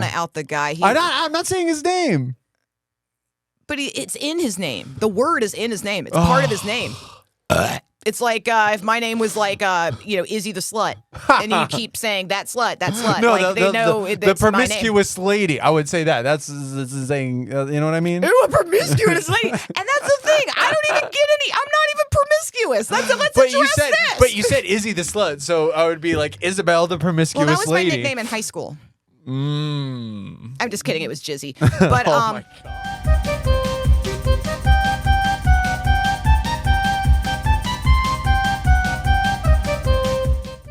want to out the guy. I'm not saying his name. But it's in his name. The word is in his name. It's part of his name. It's like if my name was like, Izzy the slut, and you keep saying that slut. No, like they know the promiscuous lady. I would say that. That's saying. You know what I mean? Ooh, a promiscuous lady, and that's the thing. I don't even get any. I'm not even promiscuous. Let's address this. But you said Izzy the slut, so I would be like Isabel the promiscuous lady. Well, that was my nickname in high school. I'm just kidding. It was Jizzy. But oh my God.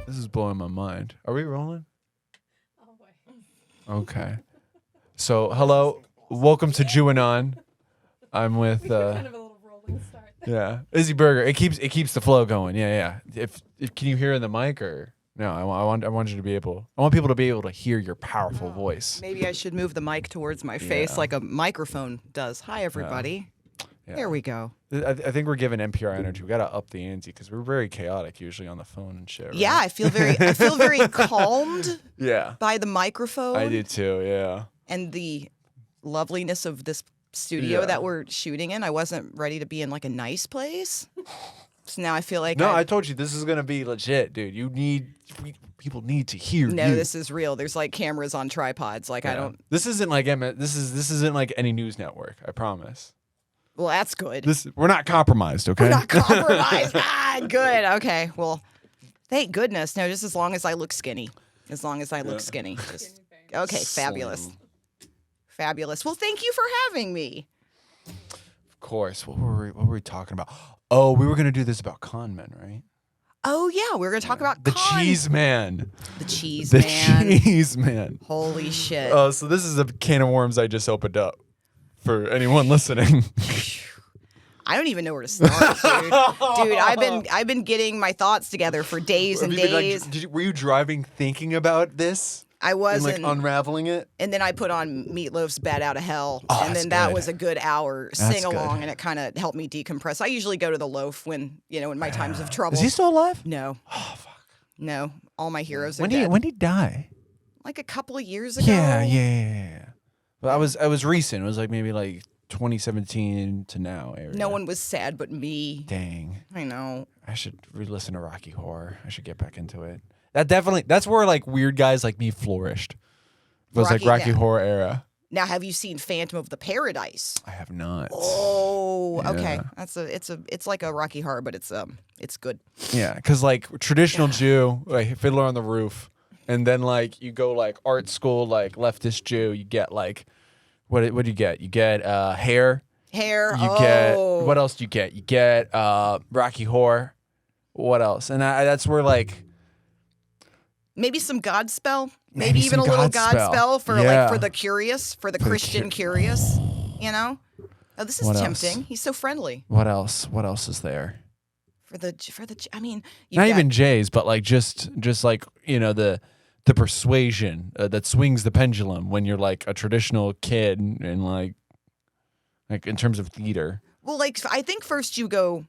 This is blowing my mind. Are we rolling? Okay. So, hello. Welcome to Anon. I'm with kind of a little rolling start. Yeah. Izzy Burger. It keeps the flow going. Yeah. If can you hear in the mic or no, I want you to be able. I want people to be able to hear your powerful voice. Maybe I should move the mic towards my face like a microphone does. Hi, everybody. Yeah. There we go. I think we're giving NPR energy. We gotta up the ante because we're very chaotic usually on the phone and shit. Right? Yeah, I feel very calmed. Yeah. By the microphone. I did too. Yeah. And the loveliness of this studio that we're shooting in. I wasn't ready to be in like a nice place. So now I feel like I told you this is gonna be legit, dude. People need to hear. No, you. this is real. There's like cameras on tripods. Like I don't. This isn't like this isn't like any news network. I promise. Well, that's good. We're not compromised, okay? We're not compromised. Good. Okay. Well, thank goodness. No, just as long as I look skinny. As long as I look skinny. Okay. Fabulous. Fabulous. Well, thank you for having me. Of course. What were we talking about? Oh, we were gonna do this about con men, right? Oh yeah, we were gonna talk about the cheese man. The cheese man. The cheese man. Holy shit. Oh, so this is a can of worms I just opened up for anyone listening. I don't even know where to start, dude. I've been getting my thoughts together for days and days. Were you driving thinking about this? I was like unraveling it. And then I put on Meatloaf's Bat Out of Hell. Oh, and then that was a good hour sing along, and it kind of helped me decompress. I usually go to the loaf when, in my times of trouble. Is he still alive? No. Oh, fuck. No. All my heroes are dead. When did he die? Like a couple of years ago. Yeah. Well, I was recent. It was like maybe like 2017 to now area. No one was sad but me. Dang. I know. I should re-listen to Rocky Horror. I should get back into it. That's where like weird guys like me flourished. It was like Rocky Horror era. Now, have you seen Phantom of the Paradise? I have not. Oh, okay. It's like a Rocky Horror, but it's good. Yeah, because like traditional Jew, like Fiddler on the Roof, and then like you go like art school, like leftist Jew, you get like what do you get? You get hair. Hair. You get what else do you get? You get Rocky Horror. What else? And that's where like maybe some Godspell. Maybe even a little Godspell for like for the curious, for the Christian curious. Oh, this is tempting. He's so friendly. What else? What else is there? I mean, not even J's, but like just like the persuasion that swings the pendulum when you're like a traditional kid and like in terms of theater. Well, like I think first you go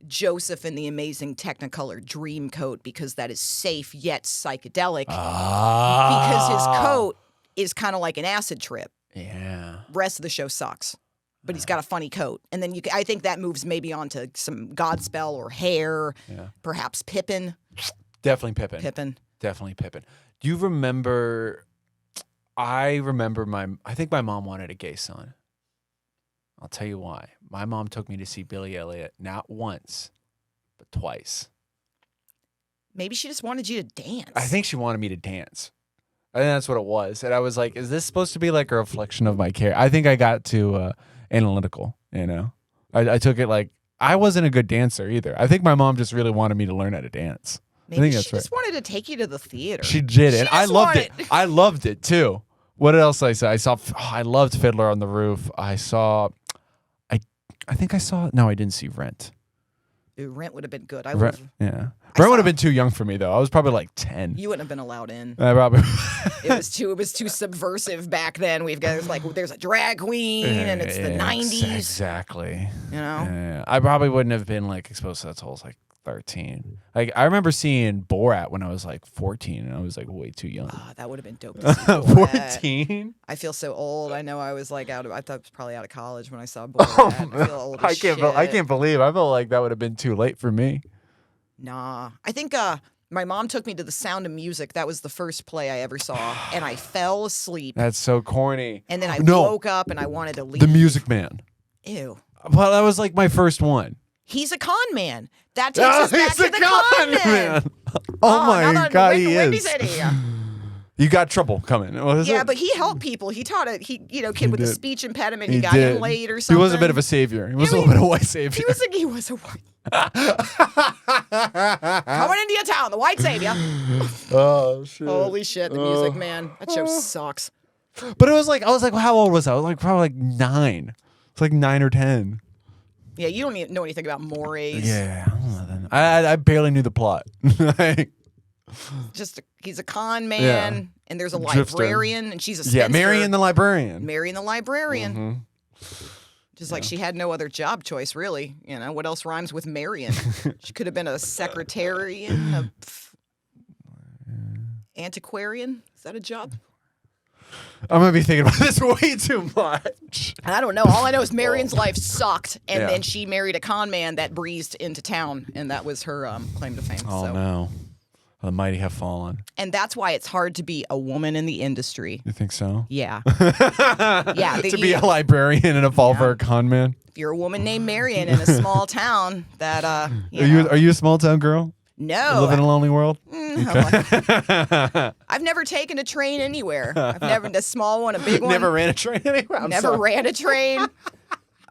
Joseph in the Amazing Technicolor Dreamcoat because that is safe yet psychedelic. Because his coat is kind of like an acid trip. Yeah. Rest of the show sucks. But he's got a funny coat. And then I think that moves maybe on to some Godspell or Hair, perhaps Pippin. Definitely Pippin. Definitely Pippin. Do you remember, I think my mom wanted a gay son. I'll tell you why. My mom took me to see Billy Elliot not once, but twice. Maybe she just wanted you to dance. I think she wanted me to dance. I think that's what it was. And I was like, is this supposed to be like a reflection of my care? I think I got too analytical, I took it like, I wasn't a good dancer either. I think my mom just really wanted me to learn how to dance. Maybe I think that's she just wanted to take you to the theater. She did, and I loved it. I loved it too. What else I saw? I loved Fiddler on the Roof. I think I saw. No, I didn't see Rent. Dude, Rent would have been good. Rent would have been too young for me though. I was probably like 10. You wouldn't have been allowed in. I probably. It was too subversive back then. There's a drag queen and it's the 90s. Exactly. I probably wouldn't have been like exposed to that whole like 13. Like I remember seeing Borat when I was like 14, and I was like way too young. Oh, that would have been dope to see Borat. 14? I feel so old. I know I was like I thought I was probably out of college when I saw Borat. I feel old as shit. I can't believe. I felt like that would have been too late for me. Nah. I think my mom took me to The Sound of Music. That was the first play I ever saw, and I fell asleep. That's so corny. And then I woke up and I wanted to leave. The Music Man. Ew. Well, that was like my first one. He's a con man. That takes us back to the con man. Oh my God, he Windy is. City. You got trouble coming. What is it? But he helped people. He taught a kid with a speech impediment. He got did. him laid or something. He was a bit of a savior. He was a little bit of a white savior. He was a white. Coming into your town, the white savior. Oh shit! Holy shit, the Music Man. That show sucks. But it was like I was like, well, how old was I? I was like probably like 9. It's like 9 or 10. Yeah, you don't even know anything about mores. Yeah, I barely knew the plot. He's a con man, and there's a librarian, and she's a spinster. Yeah, Marion the librarian. Marion the librarian. Mm-hmm. Just like she had no other job choice, really. You know, what else rhymes with Marion? She could have been a secretarian, antiquarian. Is that a job? I'm going to be thinking about this way too much. I don't know. All I know is Marion's life sucked, and then she married a con man that breezed into town, and that was her claim to fame. Oh, no. The mighty have fallen. And that's why it's hard to be a woman in the industry. You think so? Yeah. Yeah. To be a librarian and a fall for a con man? If you're a woman named Marion in a small town that, Are you a small town girl? No. Live in a lonely world? Okay. I've never taken a train anywhere. I've never, a small one, a big one. Never ran a train anywhere? Never ran a train.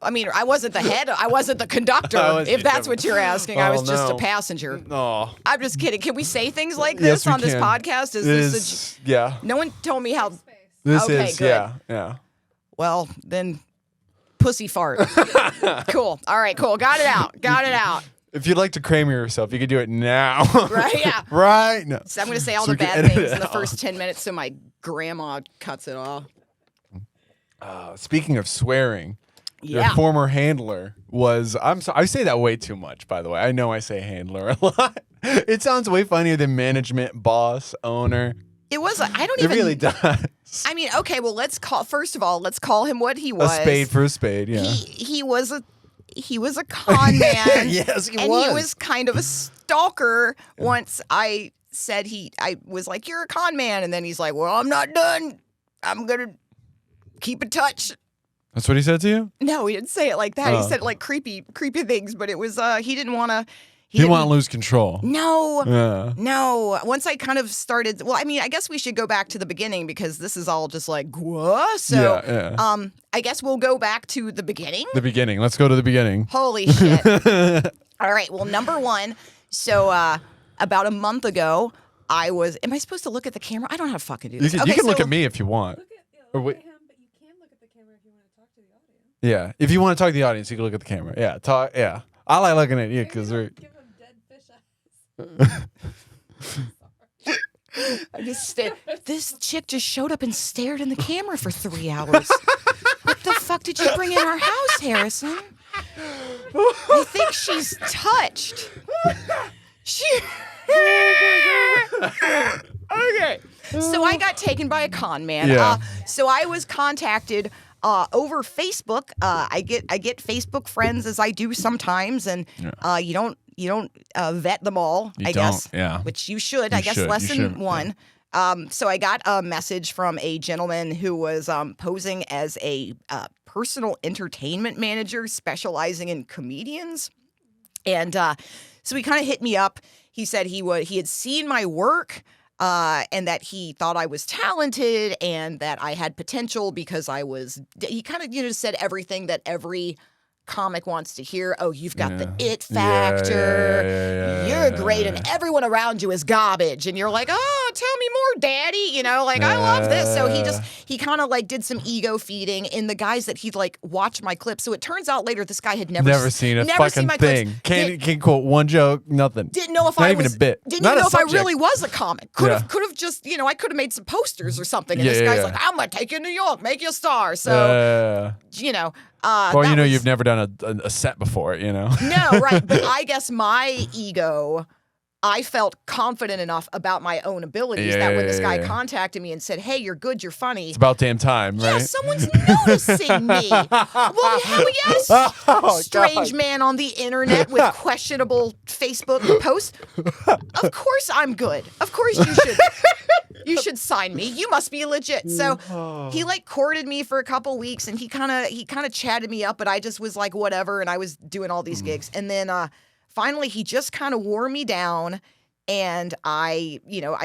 I mean, I wasn't the head. I wasn't the conductor, if that's what you're asking. I was just a passenger. Oh. I'm just kidding. Can we say things like this on this podcast? Yeah. No one told me how. This okay, is, good. yeah. Well, then, pussy fart. Cool. All right, cool. Got it out. If you'd like to Kramer yourself, you could do it now. Right, yeah. Right? No. So I'm going to say all the bad things in the first 10 minutes so my grandma cuts it off. Speaking of swearing, your former handler was, I say that way too much, by the way. I know I say handler a lot. It sounds way funnier than management, boss, owner. It was, I don't It even. It really does. I mean, okay, well, first of all, let's call him what he was. A spade for a spade, yeah. He was a con man. Yes, he was. And he was kind of a stalker. Once I said I was like, you're a con man. And then he's like, well, I'm not done. I'm going to keep in touch. That's what he said to you? No, he didn't say it like that. He said like creepy things, but it was, he didn't want to. He didn't want to lose control. No. Once I kind of started, well, I mean, I guess we should go back to the beginning because this is all just like, what? So, I guess we'll go back to the beginning. The beginning. Let's go to the beginning. Holy shit. All right. Well, number one. So, about a month ago, am I supposed to look at the camera? I don't know how to fucking do this. You can look at me if you want. Look at him, but you can look at the camera if you want to talk to the audience. Yeah. If you want to talk to the audience, you can look at the camera. Yeah. Talk. Yeah. I like looking at you because we're. Give him dead fish eyes. I just this chick just showed up and stared in the camera for 3 hours. What the fuck did you bring in our house, Harrison? I think she's touched. Okay. So I got taken by a con man. Yeah. So I was contacted over Facebook. I get Facebook friends as I do sometimes, and you don't vet them all. I guess, which you should. I guess less than one. So I got a message from a gentleman who was posing as a personal entertainment manager specializing in comedians, and so he kind of hit me up. He said he had seen my work. And that he thought I was talented and that I had potential because he kind of, said everything that every comic wants to hear. Oh, you've got the it factor. You're great and everyone around you is garbage. And you're like, oh, tell me more, daddy. I love this. So he kind of like did some ego feeding in the guys that he'd like watch my clips. So it turns out later this guy had never seen a fucking thing. Can't quote one joke, nothing. Didn't know if Not I even was, a bit. Didn't Not even a know if I subject. really was a comic. Could have just, I could have made some posters or something. And this guy's like, I'm going to take you to New York, make you a star. So you know. Or you've never done a set before, No, right. But I guess my ego, I felt confident enough about my own abilities that when this guy contacted me and said, "Hey, you're good, you're funny," it's about damn time, right? Yeah, someone's noticing me. Well, hell yes. Strange man on the internet with questionable Facebook posts. Of course I'm good. Of course you should. You should sign me. You must be legit. So he like courted me for a couple weeks, and he kind of chatted me up, but I just was like whatever, and I was doing all these gigs, and then finally he just kind of wore me down, and I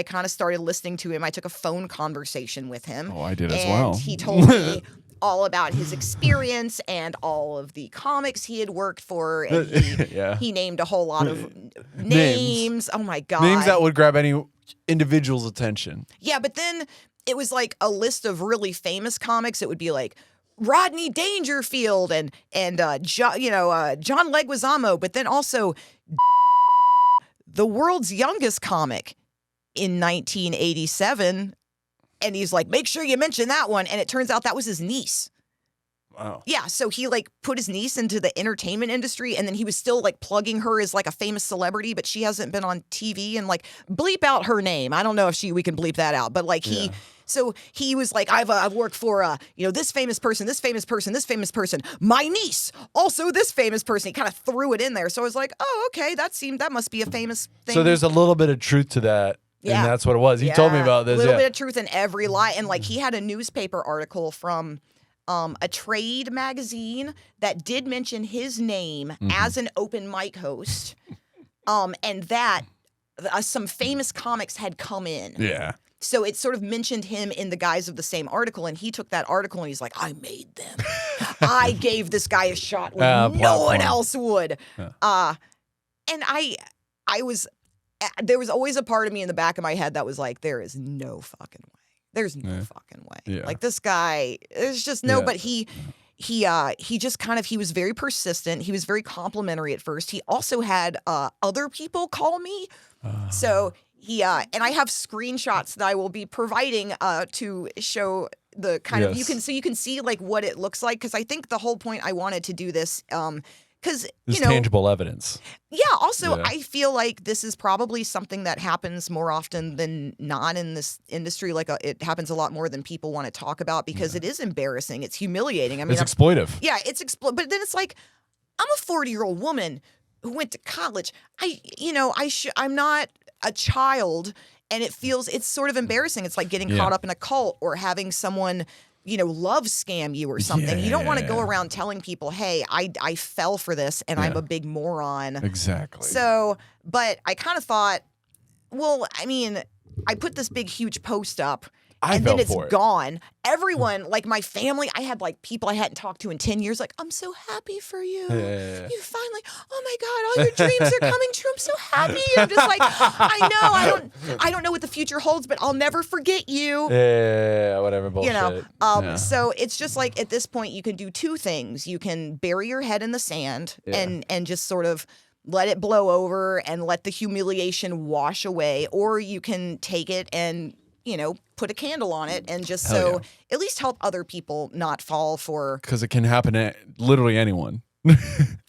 kind of started listening to him. I took a phone conversation with him. Oh, I did as well. He told me all about his experience and all of the comics he had worked for, and he named a whole lot of names. Oh my god, names that would grab any individual's attention. Yeah, but then it was like a list of really famous comics. It would be like Rodney Dangerfield and John Leguizamo, but then also the world's youngest comic in 1987. And he's like, make sure you mention that one. And it turns out that was his niece. Wow. Yeah, so he like put his niece into the entertainment industry, and then he was still like plugging her as like a famous celebrity, but she hasn't been on TV, and like bleep out her name. I don't know if we can bleep that out, but like so he was like, I've worked for this famous person, this famous person, this famous person, my niece, also this famous person. He kind of threw it in there. So I was like, oh, okay, that must be a famous thing. So there's a little bit of truth to that. Yeah. And that's what it was. He told me about this. A little bit of truth in every lie. And like he had a newspaper article from a trade magazine that did mention his name as an open mic host, and that some famous comics had come in. Yeah. So it sort of mentioned him in the guise of the same article, and he took that article and he's like, I made them. I gave this guy a shot when no one else would. Yeah. And I was, there was always a part of me in the back of my head that was like, there is no fucking way. There's no fucking way. Yeah. Like this guy, there's just no, but he just kind of, he was very persistent. He was very complimentary at first. He also had other people call me. So he, and I have screenshots that I will be providing to show the kind of, you can see like what it looks like. Cause I think the whole point I wanted to do this, because tangible evidence. Yeah. Also, I feel like this is probably something that happens more often than not in this industry. Like it happens a lot more than people want to talk about because it is embarrassing. It's humiliating. I mean, it's exploitive. Yeah, it's but then it's like I'm a 40-year-old woman who went to college. I'm not a child, and it's sort of embarrassing. It's like getting caught up in a cult or having someone love scam you or something. You don't want to go around telling people, hey, I fell for this and I'm a big moron. Exactly. So, but I kind of thought, well, I mean, I put this big, huge post up and then it's gone. Everyone, like my family, I had like people I hadn't talked to in 10 years, like, I'm so happy for you. You finally, oh my God, all your dreams are coming true. I'm so happy. I'm just like, I don't know what the future holds, but I'll never forget you. Yeah, whatever bullshit. So it's just like at this point you can do two things. You can bury your head in the sand and just sort of let it blow over and let the humiliation wash away, or you can take it and put a candle on it and just at least help other people not fall for. Because it can happen to literally anyone. I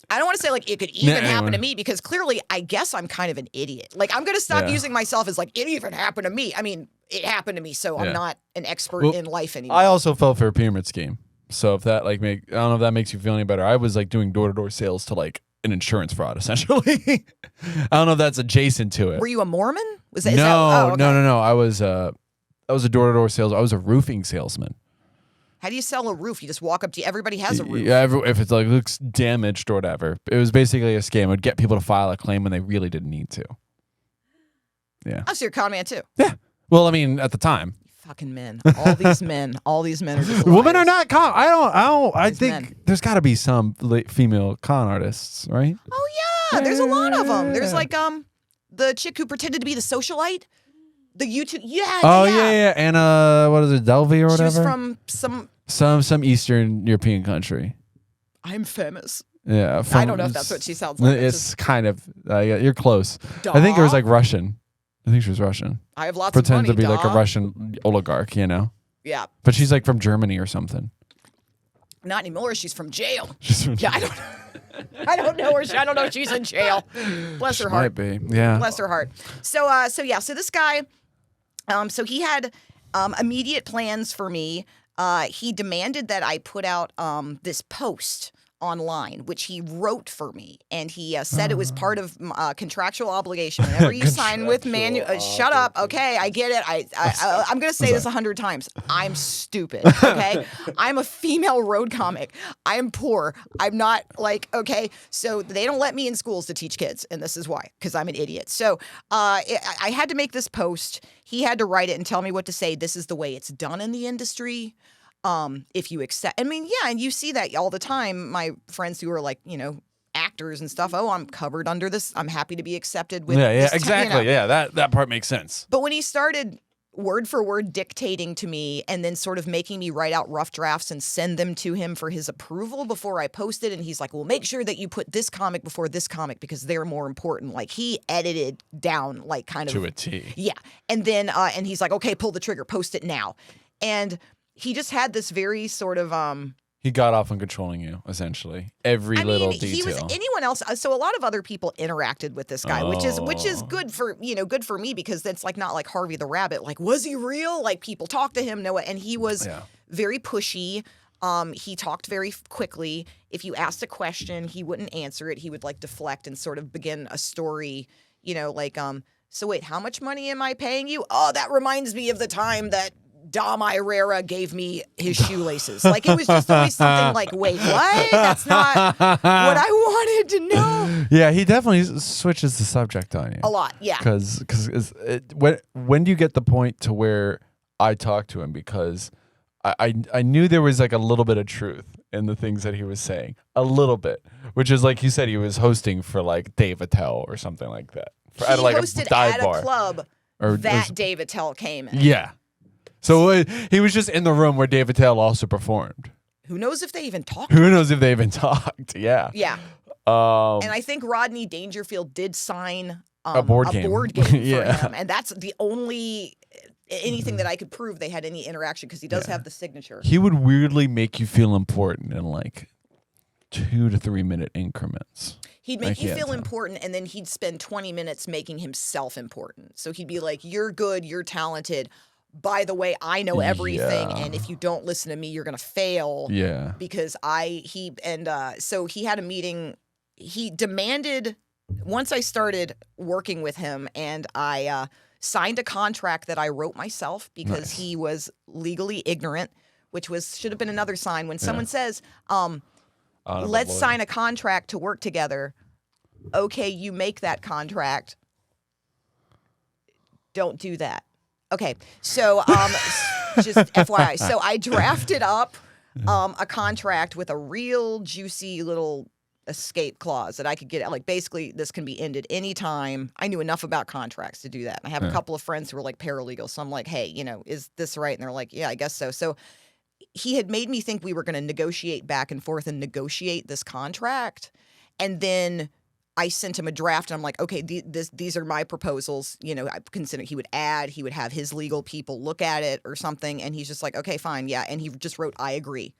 don't want to say like it could even happen to me because clearly I guess I'm kind of an idiot. Like I'm going to stop using myself as like it even happened to me. I mean, it happened to me, so I'm not an expert in life anymore. I also fell for a pyramid scheme. So if that I don't know if that makes you feel any better. I was like doing door-to-door sales to like an insurance fraud essentially. I don't know if that's adjacent to it. Were you a Mormon? No. I was a door-to-door sales. I was a roofing salesman. How do you sell a roof? You just walk up to everybody has a roof. Yeah, if it's like looks damaged or whatever. It was basically a scam. It would get people to file a claim when they really didn't need to. Yeah. Oh, so you're a con man too. Yeah. Well, I mean, at the time. Fucking men. All these men are just women are not con. I think there's got to be some female con artists, right? Oh yeah, there's a lot of them. There's like the chick who pretended to be the socialite. The YouTube, yeah. Anna, what is it, Delvey or whatever? She was from some Eastern European country. I'm famous. Yeah, I don't know if that's what she sounds like. It's kind of, you're close. Duh. I think it was like Russian. I think she was Russian. I have lots of money. Pretend to be like a Russian oligarch, Yeah. But she's like from Germany or something. Not anymore. She's from jail. She's from Yeah, I don't know her. I don't know if she's in jail. Bless her heart. Might be. Yeah. Bless her heart. So this guy, so he had immediate plans for me. He demanded that I put out this post online, which he wrote for me, and he said it was part of contractual obligation. Whenever you sign with shut up, okay? I get it. I'm gonna say this 100 times. I'm stupid, okay? I'm a female road comic. I'm poor. I'm not okay. So they don't let me in schools to teach kids, and this is why, because I'm an idiot. So I had to make this post. He had to write it and tell me what to say. This is the way it's done in the industry. If you accept, and you see that all the time. My friends who are actors and stuff. Oh, I'm covered under this. I'm happy to be accepted with. Yeah, this exactly. Yeah, that part makes sense. But when he started word for word dictating to me and then sort of making me write out rough drafts and send them to him for his approval before I posted, and he's like, well, make sure that you put this comic before this comic because they're more important. Like, he edited down kind of to a T. Yeah. And then and he's like, okay, pull the trigger, post it now. And he just had this very sort of he got off on controlling you, essentially. Every little detail. He was anyone else. So a lot of other people interacted with this guy, which is good for good for me because it's not like Harvey the Rabbit. Like, was he real? Like, people talk to him, and he was very pushy. He talked very quickly. If you asked a question, he wouldn't answer it. He would deflect and sort of begin a story. So wait, how much money am I paying you? Oh, that reminds me of the time that Dom Irera gave me his shoelaces. It was just always something wait, what? That's not what I wanted to know. Yeah, he definitely switches the subject on you. A lot, yeah. Because when do you get the point to where I talk to him? Because I knew there was a little bit of truth in the things that he was saying. A little bit. Which is like you said, he was hosting for Dave Attell or something like that. He hosted at a club that Dave Attell came in. Yeah. So he was just in the room where Dave Attell also performed. Who knows if they even talked? Yeah. Yeah. And I think Rodney Dangerfield did sign a board game for him, and that's the only anything that I could prove they had any interaction because he does have the signature. He would weirdly make you feel important in 2 to 3 minute increments. He'd make you feel important, and then he'd spend 20 minutes making himself important. So he'd be like, "You're good. You're talented. By the way, I know everything, and if you don't listen to me, you're gonna fail." Yeah. Because so he had a meeting. He demanded once I started working with him, and I signed a contract that I wrote myself because he was legally ignorant, which should have been another sign when someone says, "Let's sign a contract to work together." Okay, you make that contract. Don't do that. Okay, so just FYI. So I drafted up a contract with a real juicy little escape clause that I could get. Basically, this can be ended anytime. I knew enough about contracts to do that. And I have a couple of friends who were paralegals. So I'm like, hey, is this right? And they're like, yeah, I guess so. So he had made me think we were going to negotiate back and forth and negotiate this contract. And then I sent him a draft, and I'm like, okay, these are my proposals. I consider he would have his legal people look at it or something, and he's just like, okay, fine, yeah. And he just wrote, I agree.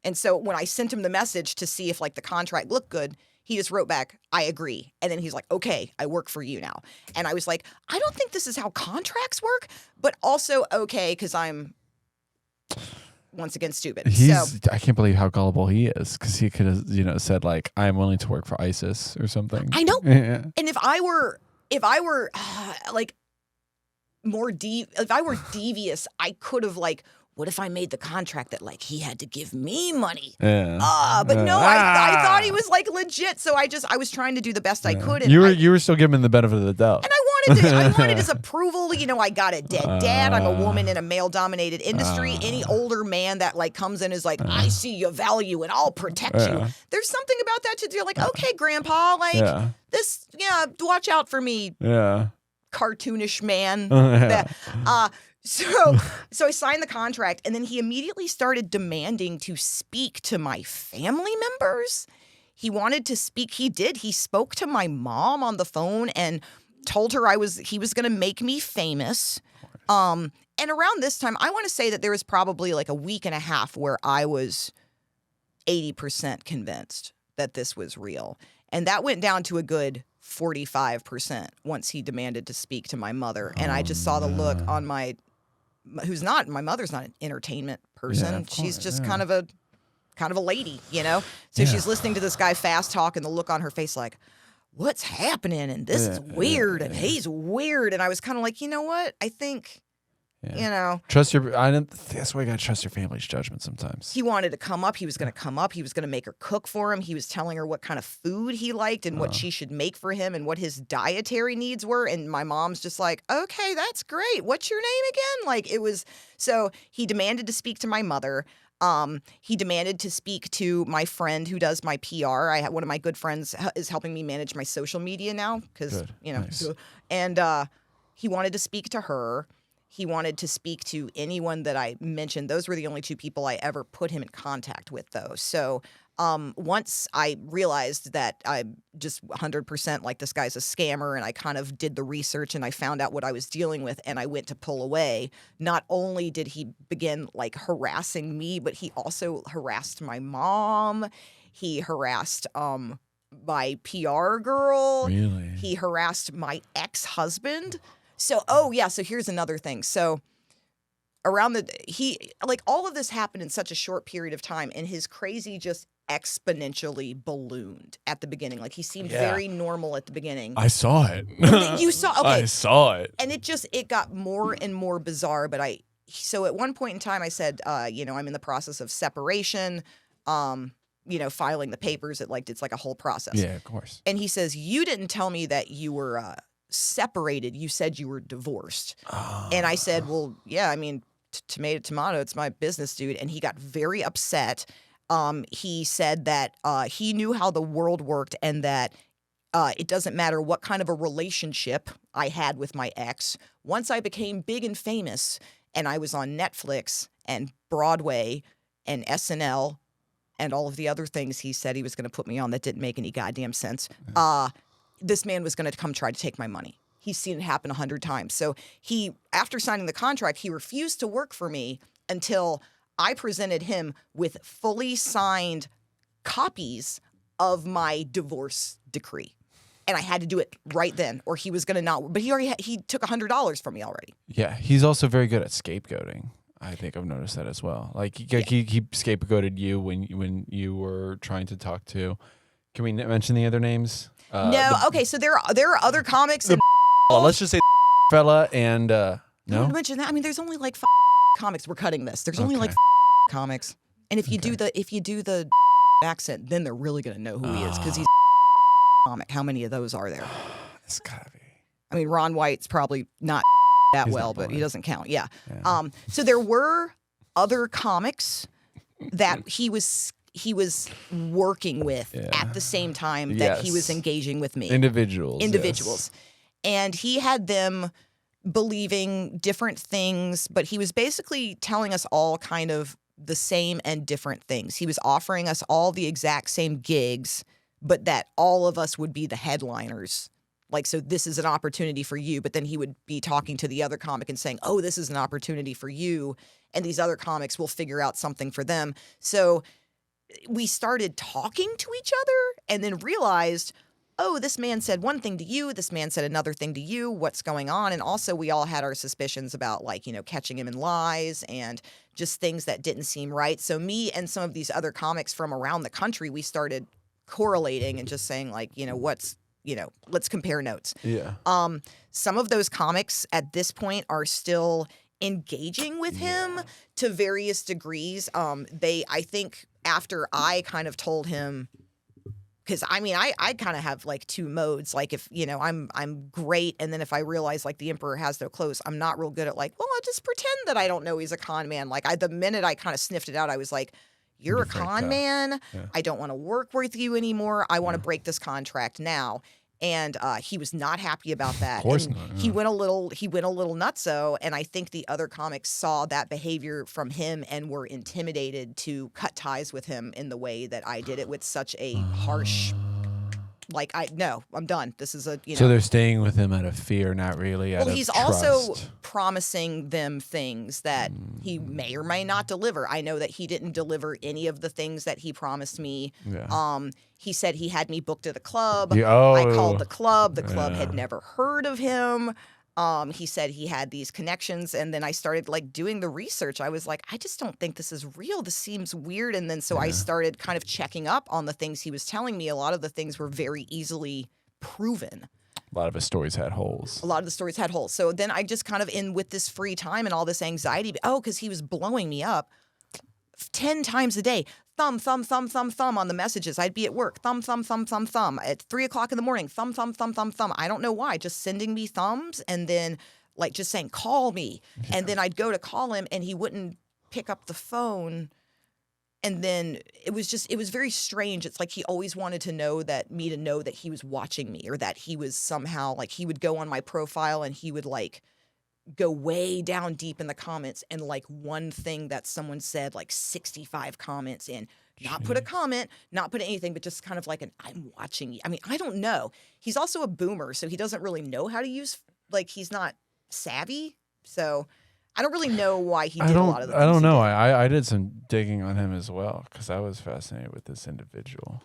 And so when I sent him the message to see if the contract looked good, he just wrote back, I agree. And then he's like, okay, I work for you now. And I was like, I don't think this is how contracts work, but also okay, because I'm once again stupid. I can't believe how gullible he is because he could have said I'm willing to work for ISIS or something. I know. Yeah. And if I were if I were devious, I could have what if I made the contract that he had to give me money? Yeah. But no, I thought he was legit. So I was trying to do the best I could. And you were still giving him the benefit of the doubt. And I wanted his approval. I got a dead dad. I'm a woman in a male-dominated industry. Any older man that comes in is I see your value and I'll protect you. There's something about that to do. Okay, Grandpa, this, watch out for me. Yeah. Cartoonish man. So I signed the contract, and then he immediately started demanding to speak to my family members. He wanted to speak. He did. He spoke to my mom on the phone and told her he was going to make me famous. And around this time, I want to say that there was probably a week and a half where I was 80% convinced that this was real. And that went down to a good 45% once he demanded to speak to my mother. And I just saw the look on my mother's not an entertainment person. Yeah, of course, She's just kind of a lady, you know? So she's listening to this guy fast talk, and the look on her face like, what's happening? And this is weird, and he's weird. And I was kind of like, you know what? I think, you know. That's why you got to trust your family's judgment sometimes. He wanted to come up. He was going to come up. He was going to make her cook for him. He was telling her what kind of food he liked and what she should make for him and what his dietary needs were. And my mom's just like, okay, that's great. What's your name again? Like, it was, so he demanded to speak to my mother. He demanded to speak to my friend who does my PR. One of my good friends is helping me manage my social media now because, you know, Nice. And he wanted to speak to her. He wanted to speak to anyone that I mentioned. Those were the only two people I ever put him in contact with, though. So once I realized that I'm just 100% like this guy's a scammer, and I kind of did the research and I found out what I was dealing with, and I went to pull away, not only did he begin like harassing me, but he also harassed my mom. He harassed my PR girl. Really? He harassed my ex-husband. So, so here's another thing. So around all of this happened in such a short period of time, and his crazy just exponentially ballooned at the beginning. Like, he seemed very normal at the beginning. I saw it. You saw? Okay. I saw it. And it got more and more bizarre, but so at one point in time I said, you know, I'm in the process of separation, you know, filing the papers. It's like a whole process. Yeah, of course. And he says, you didn't tell me that you were separated. You said you were divorced. And I said, well, yeah, I mean, tomato, it's my business, dude. And he got very upset. He said that he knew how the world worked, and that it doesn't matter what kind of a relationship I had with my ex. Once I became big and famous and I was on Netflix and Broadway and SNL and all of the other things he said he was going to put me on that didn't make any goddamn sense, this man was going to come try to take my money. He's seen it happen 100 times. So after signing the contract, he refused to work for me until I presented him with fully signed copies of my divorce decree. And I had to do it right then, or he was going to not. But he took $100 from me already. Yeah, he's also very good at scapegoating. I think I've noticed that as well. Like he scapegoated you when you were trying to talk to. Can we mention the other names? No. Okay. So there are other comics. Let's just say fella and no. Don't mention that. I mean, there's only like 5 comics. We're cutting this. There's only like 5 comics. And if you do the accent, then they're really gonna know who he is, because he's comic. How many of those are there? It's gotta be. I mean, Ron White's probably not that He's well, not but he blind. doesn't count. Yeah. So there were other comics that he was working with at the same time that he was engaging with me. Individuals. Yes. And he had them believing different things, but he was basically telling us all kind of the same and different things. He was offering us all the exact same gigs, but that all of us would be the headliners. Like, so this is an opportunity for you, but then he would be talking to the other comic and saying, oh, this is an opportunity for you, and these other comics will figure out something for them. So we started talking to each other and then realized, oh, this man said one thing to you, this man said another thing to you, what's going on? And also we all had our suspicions about, like, you know, catching him in lies and just things that didn't seem right. So me and some of these other comics from around the country, we started correlating and just saying, like, you know, let's compare notes. Yeah. Some of those comics at this point are still engaging with him to various degrees. I think after I kind of told him, because I mean, I kind of have like 2 modes. Like, if, you know, I'm great, and then if I realize like the emperor has no clothes, I'm not real good at, like, well, I'll just pretend that I don't know he's a con man. Like, the minute I kind of sniffed it out, I was like, you're a con man. Yeah. I don't want to work with you anymore. I want to break this contract now. And he was not happy about that. Of course and not. Yeah. He went a little nutso, and I think the other comics saw that behavior from him and were intimidated to cut ties with him in the way that I did it, with such a harsh Like, I'm done. This is So they're staying with him out of fear, not really out of he's trust. also promising them things that he may or may not deliver. I know that he didn't deliver any of the things that he promised me. Yeah. He said he had me booked at a club. Yeah, I called the club. The club had never heard of him. He said he had these connections, and then I started like doing the research. I was like, I just don't think this is real. This seems weird. And then so I started kind of checking up on the things he was telling me. A lot of the things were very easily proven. A lot of his stories had holes. A lot of the stories had holes. So then I just kind of with this free time and all this anxiety. Because he was blowing me up 10 times a day. Thumb, thumb, thumb, thumb, thumb on the messages. I'd be at work. Thumb, thumb, thumb, thumb, thumb. At 3 o'clock in the morning. Thumb, thumb, thumb, thumb, thumb. I don't know why. Just sending me thumbs and then like just saying, call me. Yeah. And then I'd go to call him and he wouldn't pick up the phone. And then it was very strange. It's like he always wanted to know that he was watching me or that he was somehow like he would go on my profile and he would like go way down deep in the comments and like one thing that someone said, like 65 comments in, not put a comment, not put anything, but just kind of like I'm watching you. I mean, I don't know. He's also a boomer, so he doesn't really know how to use, like he's not savvy. So I don't really know why he did a lot of the things. I don't know. I did some digging on him as well because I was fascinated with this individual.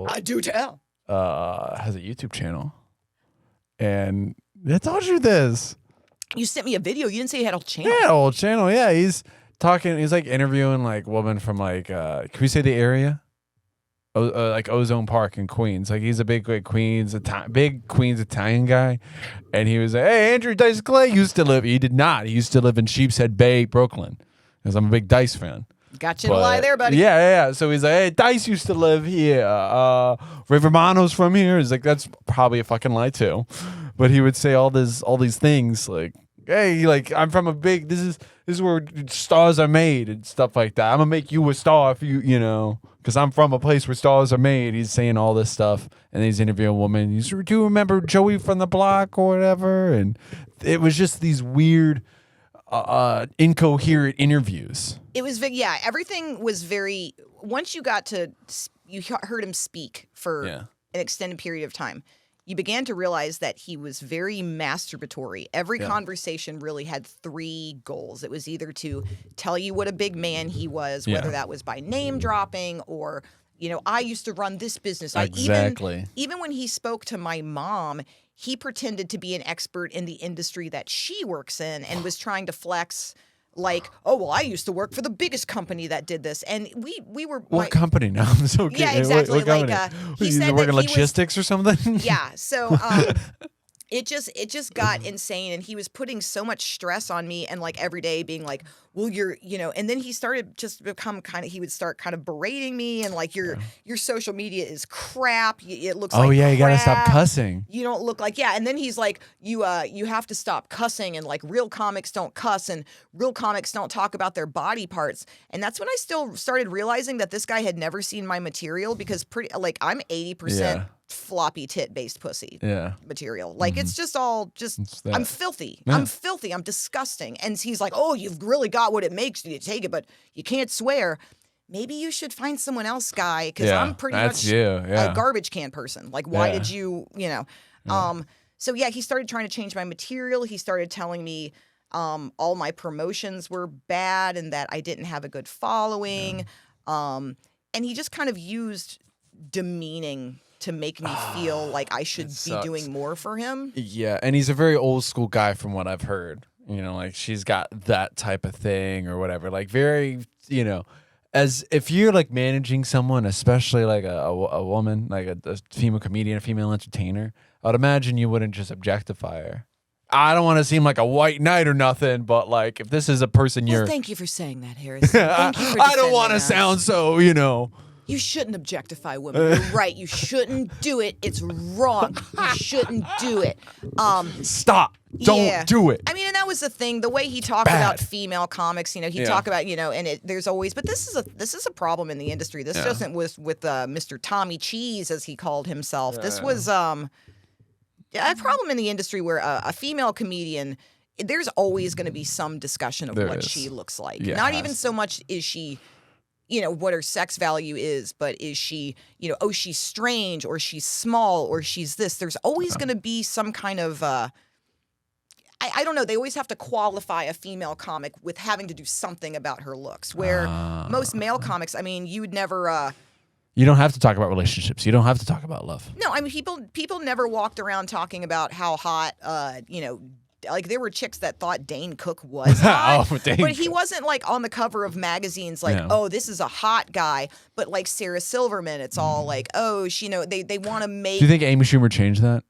I do tell. Has a YouTube channel. And I told you this. You sent me a video. You didn't say he had a channel. Yeah, old channel. Yeah, he's talking. He's like interviewing like women from like, can we say the area? Like Ozone Park in Queens. Like he's a big Queens Italian guy. And he was like, hey, Andrew Dice Clay used to live. He did not. He used to live in Sheepshead Bay, Brooklyn. Because I'm a big Dice fan. Got you to lie there, buddy. Yeah. So he's like, hey, Dice used to live here. River Mono's from here. He's like, that's probably a fucking lie too. But he would say all these things like, hey, like I'm from a big. This is where stars are made and stuff like that. I'm gonna make you a star if you because I'm from a place where stars are made. He's saying all this stuff, and he's interviewing a woman. He's, do you remember Joey from the block or whatever? And it was just these weird, incoherent interviews. It was everything was very. Once you heard him speak for an extended period of time, you began to realize that he was very masturbatory. Every conversation really had 3 goals. It was either to tell you what a big man he was, whether that was by name dropping or, I used to run this business. Exactly. Even when he spoke to my mom, he pretended to be an expert in the industry that she works in and was trying to flex. Like, oh, well, I used to work for the biggest company that did this. And we were... What company now? I'm so curious. Yeah, exactly. What He said working that logistics or something? Yeah. So it just got insane. And he was putting so much stress on me and like every day being like, well, you're, and then he started just become he would start kind of berating me and like your social media is crap. It looks like you crap. gotta stop cussing. You don't look like, And then he's like, you have to stop cussing and like real comics don't cuss and real comics don't talk about their body parts. And that's when I still started realizing that this guy had never seen my material because I'm 80% floppy tit based pussy material. Like it's just all I'm filthy. Yeah. I'm filthy. I'm disgusting. And he's like, oh, you've really got what it makes you to take it, but you can't swear. Maybe you should find someone else, guy, because I'm pretty much a garbage can person. Like, why did you, So he started trying to change my material. He started telling me all my promotions were bad and that I didn't have a good following. And he just kind of used demeaning to make me feel like I should be doing more for him. Yeah, and he's a very old school guy from what I've heard. Like she's got that type of thing or whatever. Like very, as if you're like managing someone, especially like a woman, like a female comedian, a female entertainer, I'd imagine you wouldn't just objectify her. I don't want to seem like a white knight or nothing, but like if this is a person thank you for saying that, Harris. Thank you for I don't want to sound so, You shouldn't objectify women. You're right. You shouldn't do it. It's wrong. You shouldn't do it. Stop. Don't do it. I mean, and that was the thing. The way he talked about female comics, he'd talk about, and there's always, but this is a problem in the industry. This doesn't with Mr. Tommy Cheese, as he called himself. This was a problem in the industry where a female comedian, there's always going to be some discussion of what she looks like. Not even so much is she what her sex value is, but is she, oh, she's strange or she's small or she's this. There's always going to be some kind of, I don't know. They always have to qualify a female comic with having to do something about her looks, where most male comics, I mean, you would never... you don't have to talk about relationships. You don't have to talk about love. No, I mean, people never walked around talking about how hot, like there were chicks that thought Dane Cook was hot, but he wasn't like on the cover of magazines like, oh, this is a hot guy. But like Sarah Silverman, it's all like, oh, they want to make. Do you think Amy Schumer changed that?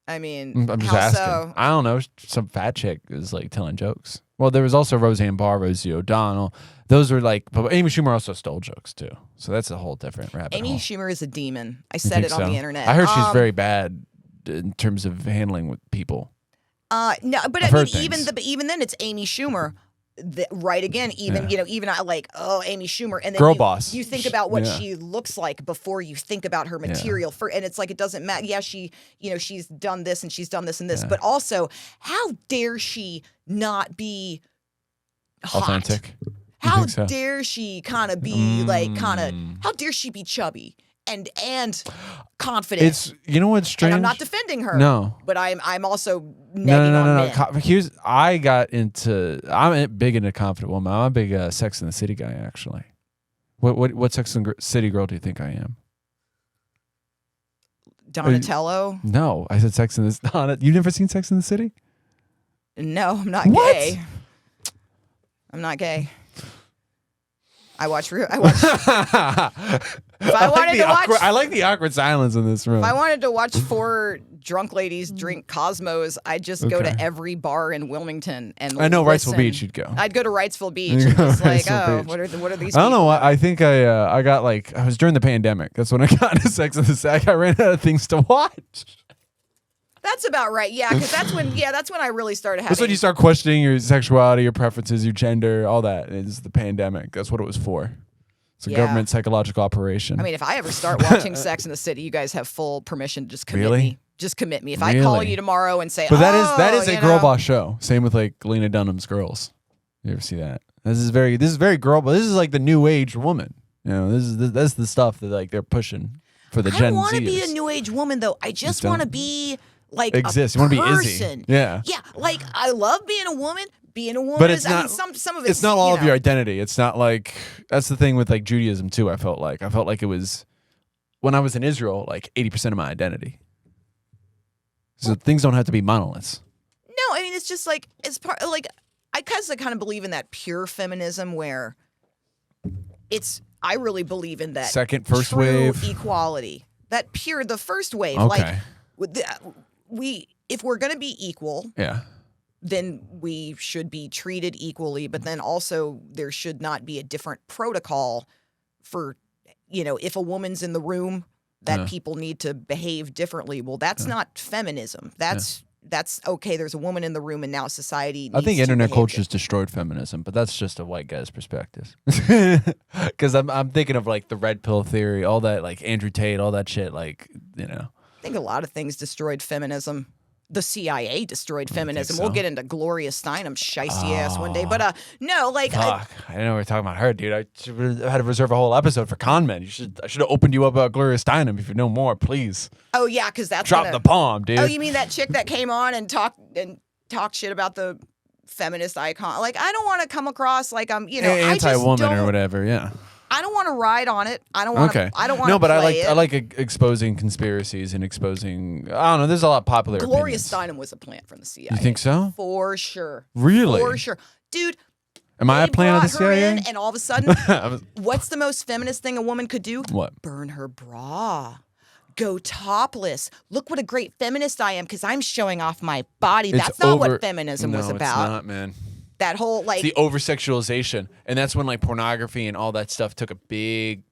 I mean, I'm just how asking. so? I don't know. Some fat chick is like telling jokes. Well, there was also Roseanne Barr, Rosie O'Donnell. Those were like, but Amy Schumer also stole jokes too. So that's a whole different rabbit hole. Amy Schumer is a demon. I said it on the internet. I heard she's very bad in terms of handling with people. No, but I mean, even then, it's Amy Schumer. Right again, even I like, oh, Amy Schumer, and then girl boss. You think about what she looks like before you think about her material. And it's like it doesn't matter. Yeah, she's done this and she's done this and this, but also, how dare she not be hot? Authentic? How dare she kind of be how dare she be chubby and confident? It's what's strange. And I'm not defending her. No, but I'm also negging on men. I'm big into confident woman. I'm a big Sex and the City guy, actually. What Sex and City girl do you think I am? Donatello? No, I said Sex and the. You've never seen Sex and the City? No, I'm not what? gay. I'm not gay. I watch. If I wanted to watch, I like the awkward silence in this room. If I wanted to watch 4 drunk ladies drink Cosmos, I'd just go to every bar in Wilmington and. I know listen. Wrightsville Beach. You'd go. I'd go to Wrightsville Beach. And it's like, what are these? I don't know. I think I got I was during the pandemic. That's when I got into Sex and the City. I ran out of things to watch. That's about right. Yeah, because that's when I really started having. That's when you start questioning your sexuality, your preferences, your gender, all that. It's the pandemic. That's what it was for. It's a government psychological operation. I mean, if I ever start watching Sex and the City, you guys have full permission to just commit me. Just commit me. If I call you tomorrow and say, but that is a girl boss show. Same with like Lena Dunham's Girls. You ever see that? This is very girl, but this is like the new age woman. That's the stuff that like they're pushing for the Gen Z. I don't want to be a new age woman though. I just want to be like exist. You want to be Izzy. Yeah. Yeah. Like I love being a woman. Being a woman, but it's not. I mean, some of it's not all of your identity. It's not like that's the thing with like Judaism too. I felt like it was when I was in Israel, like 80% of my identity. So things don't have to be monoliths. No, I mean it's just like it's part like I kind of believe in that pure feminism where it's. I really believe in that first wave equality. That the first wave. Okay. Like if we're gonna be equal. Yeah. Then we should be treated equally, but then also there should not be a different protocol for, if a woman's in the room that people need to behave differently. Well, that's not feminism. That's okay. There's a woman in the room and now society needs I think to internet behave culture has destroyed feminism, but that's just a white guy's perspective. Because I'm thinking of like the red pill theory, all that, like Andrew Tate, all that shit, like, I think a lot of things destroyed feminism. The CIA destroyed feminism. So. We'll get into Gloria Steinem's shiesty ass one day. But no, like fuck. I didn't know we were talking about her, dude. I had to reserve a whole episode for con men. I should have opened you up about Gloria Steinem if you know more, please. Oh yeah, because that's drop the palm, dude. Oh, you mean that chick that came on and talked shit about the feminist icon? Like I don't want to come across like I'm anti-woman or whatever. Yeah. I don't want to ride on it. I don't want to. I don't want to. No, but I like exposing conspiracies and exposing. I don't know. There's a lot of popular. Gloria opinions. Steinem was a plant from the CIA. You think so? For sure. Really? For sure, dude. Am I a plant of the CIA? And all of a sudden, what's the most feminist thing a woman could do? What? Burn her bra. Go topless. Look what a great feminist I am because I'm showing off my body. That's not what feminism was about. No, it's not, man. That whole like it's the over sexualization, and that's when like pornography and all that stuff took a big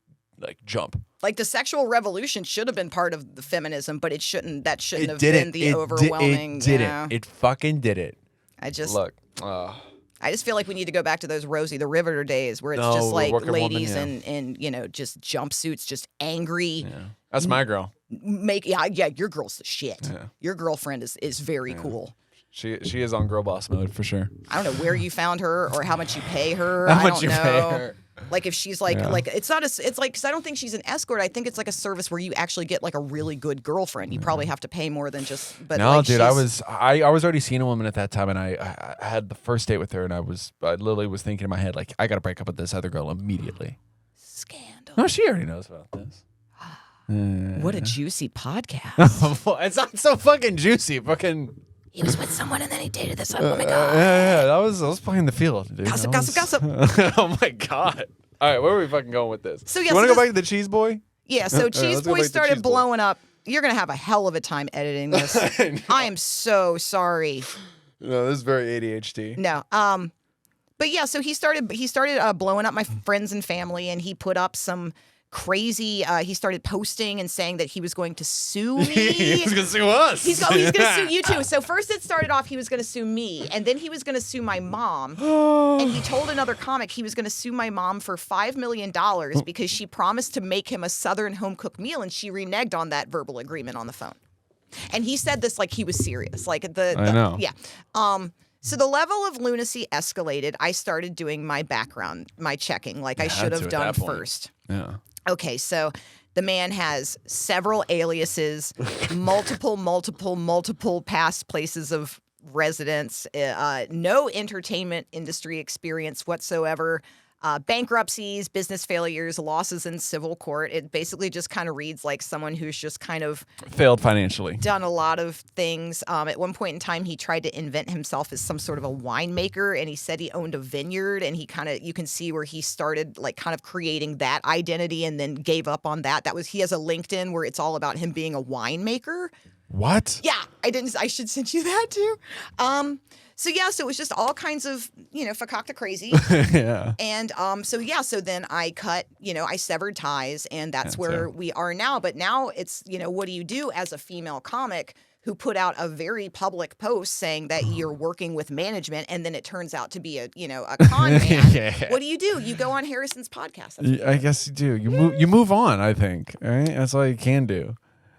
like jump. Like the sexual revolution should have been part of the feminism, but it shouldn't. That shouldn't have been the overwhelming. It didn't. It fucking did it. I just look. I just feel like we need to go back to those Rosie the Riveter days where it's just like ladies in just jumpsuits, just angry. Yeah. That's my girl. Yeah, your girl's the shit. Yeah. Your girlfriend is very cool. She is on girl boss mode for sure. I don't know where you found her or how much you pay her. How I much don't you know. pay her. Like if she's like it's not a it's like because I don't think she's an escort. I think it's like a service where you actually get like a really good girlfriend. You probably have to pay more than just. But no, like, dude, I was already seeing a woman at that time, and I had the first date with her, and I literally was thinking in my head like I got to break up with this other girl immediately. Scandal. No, she already knows about this. What a juicy podcast. It's not so fucking juicy. Fucking. He was with someone and then he dated this other woman. God. Yeah. I was playing the field, dude. Gossip. Oh my god. All right, where are we fucking going with this? So, yeah, you want so to go back to the cheese boy? Yeah, so Cheese let's go Boy back to started Cheese Boy. blowing up. You're going to have a hell of a time editing this. I am so sorry. No, this is very ADHD. No. But yeah, so he started blowing up my friends and family, and he put up some crazy. He started posting and saying that he was going to sue me. He was going to sue us. He's going to sue you too. So first it started off he was going to sue me, and then he was going to sue my mom. And he told another comic he was going to sue my mom for $5 million because she promised to make him a Southern home-cooked meal, and she reneged on that verbal agreement on the phone. And he said this like he was serious. Like I know. Yeah. So the level of lunacy escalated. I started doing my background, my checking, like I should have done first. Yeah. Okay, so the man has several aliases, multiple past places of residence, no entertainment industry experience whatsoever, bankruptcies, business failures, losses in civil court. It basically just kind of reads like someone who's just kind of failed financially, done a lot of things. At one point in time, he tried to invent himself as some sort of a winemaker, and he said he owned a vineyard, and he kind of, you can see where he started like kind of creating that identity and then gave up on that. He has a LinkedIn where it's all about him being a winemaker. What? Yeah, I should send you that too. So it was just all kinds of, fakakta crazy. Yeah. And so then I cut, I severed ties, and that's where we are now. But now it's, what do you do as a female comic who put out a very public post saying that you're working with management, and then it turns out to be a con man? Yeah. What do? You go on Harrison's podcast. That's I guess you do. You move on, I think. Right? That's all you can do.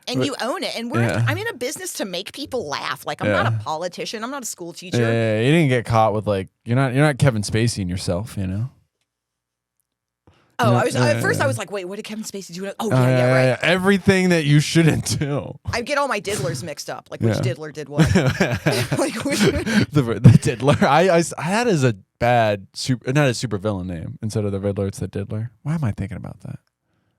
And you own it. And I'm in a business to make people laugh. Like, I'm not a politician. I'm not a school teacher. Yeah, you didn't get caught with you're not Kevin Spacey in yourself, Oh, at first I was like, wait, what did Kevin Spacey do? Oh, yeah, right. Yeah. Everything that you shouldn't do. I get all my diddlers mixed up. Like, which diddler did what? The diddler. I had as a bad, not a super villain name. Instead of the Riddler, it's the diddler. Why am I thinking about that?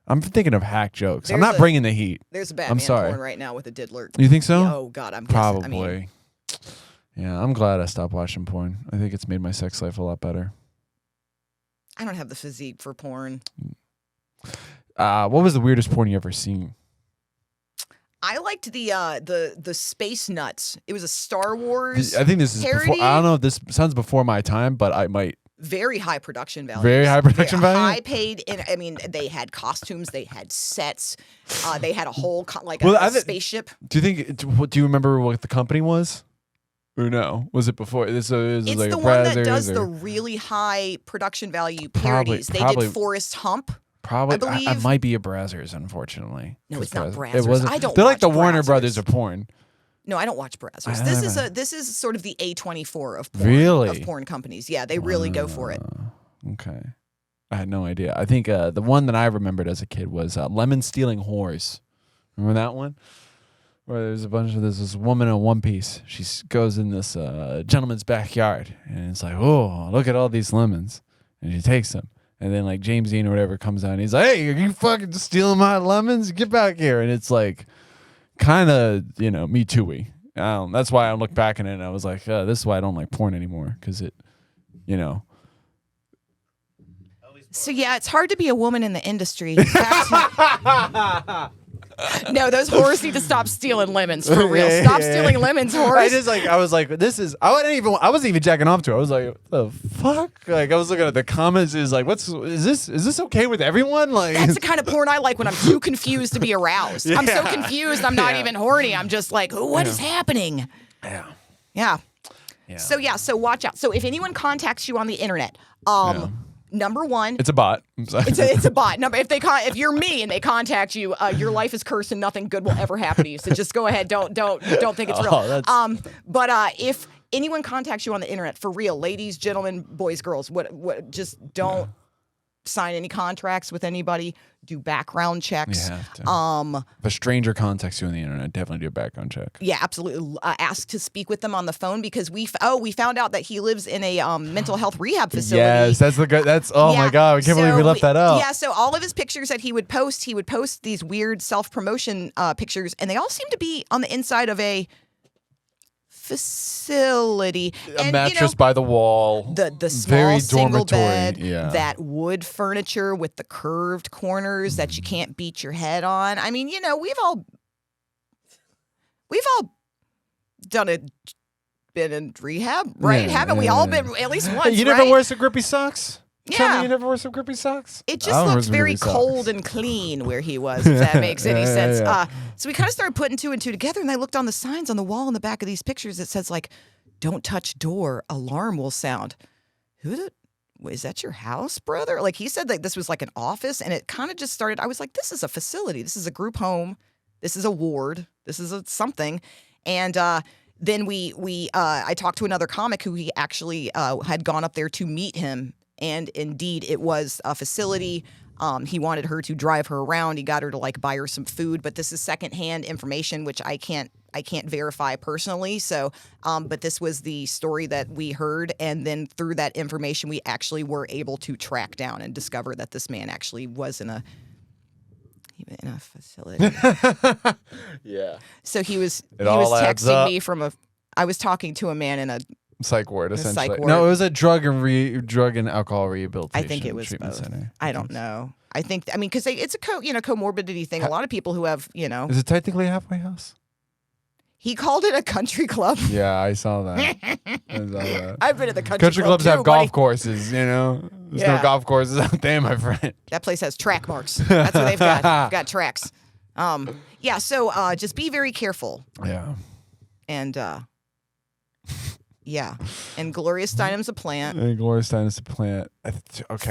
I'm thinking of hack jokes. I'm not bringing the heat. There's a Batman porn right now with a diddler. You think so? Oh, God. I'm probably. Guessing. Yeah, I'm glad I stopped watching porn. I think it's made my sex life a lot better. I don't have the physique for porn. What was the weirdest porn you ever seen? I liked the Space Nuts. It was a Star Wars I think this is parody. before, I don't know if this sounds before my time, but I might. Very high production value. Very high production value? High paid. They had costumes. They had sets. They had a whole, spaceship. Do you remember what the company was? Or no? Was it before? It's like the one that does the really high production value parodies. They did Forrest Hump. Probably, I believe. I might be a Brazzers, unfortunately. No, it's not Brazzers. It wasn't. I don't. They're like the Brazzers. Warner Brothers of porn. No, I don't watch Brazzers. This is sort of the A24 of porn. Really? Of porn companies. Yeah, they really go for it. Okay. I had no idea. I think the one that I remembered as a kid was Lemon Stealing Whores. Remember that one? Where there's this woman in a one piece. She goes in this gentleman's backyard, and it's like, oh, look at all these lemons. And she takes them. And then like James Dean or whatever comes out, and he's like, hey, are you fucking stealing my lemons? Get back here. And it's like, kind of, Me Too-y. That's why I look back at it and I was like, this is why I don't like porn anymore, because it, So yeah, it's hard to be a woman in the industry. No, those whores need to stop stealing lemons for real. Stop stealing lemons, whores. I was like, this is. I wasn't even jacking off to it. I was like, what the fuck? Like, I was looking at the comments. Is like, is this okay with everyone? Like, that's the kind of porn I like when I'm too confused to be aroused. I'm so confused. I'm not even horny. I'm just like, what is happening? Yeah. So watch out. So if anyone contacts you on the internet, Number one, It's a bot. I'm sorry. it's a bot. Number if you're me and they contact you, your life is cursed and nothing good will ever happen to you. So just go ahead. Don't think it's real. But if anyone contacts you on the internet, for real, ladies, gentlemen, boys, girls, what just don't sign any contracts with anybody. Do background checks. You have to. If a stranger contacts you on the internet, definitely do a background check. Yeah, absolutely. Ask to speak with them on the phone because we found out that he lives in a mental health rehab facility. Yes, that's the good. That's my god, I can't believe we left that out. Yeah, so all of his pictures that he would post these weird self-promotion pictures, and they all seem to be on the inside of a facility. A mattress by the wall. The small very single dormitory. bed, Yeah. that wood furniture with the curved corners that you can't beat your head on. I mean, we've all been in rehab, right? Haven't we all been at least once? You never wear some grippy socks? Yeah. Tell me you never wear some grippy socks? It just looks very cold and clean where he was, if that makes any sense. Yeah. So we kind of started putting two and two together, and I looked on the signs on the wall in the back of these pictures. It says, like, don't touch door, alarm will sound. Is that your house, brother? Like, he said that this was like an office, and it kind of just started. I was like, this is a facility. This is a group home. This is a ward. This is something. And then I talked to another comic who he actually had gone up there to meet him. And indeed, it was a facility. He wanted her to drive her around. He got her to like buy her some food, but this is secondhand information, which I can't verify personally. So, but this was the story that we heard, and then through that information, we actually were able to track down and discover that this man actually was in a facility. Yeah. So he was texting me from I was talking to a man in a psych ward, essentially. Psych ward. No, it was a drug and alcohol rehabilitation. I think it was treatment both. Center. I don't know. Because it's a comorbidity thing. A lot of people who have, Is it technically a halfway house? He called it a country club. Yeah, I saw that. I've been at the country club. Country clubs too, have golf buddy. courses, There's no golf courses out there, my friend. That place has track marks. That's what they've got. Got tracks. So just be very careful. Yeah. And yeah. And Gloria Steinem's a plant. Gloria Steinem's a plant. Okay.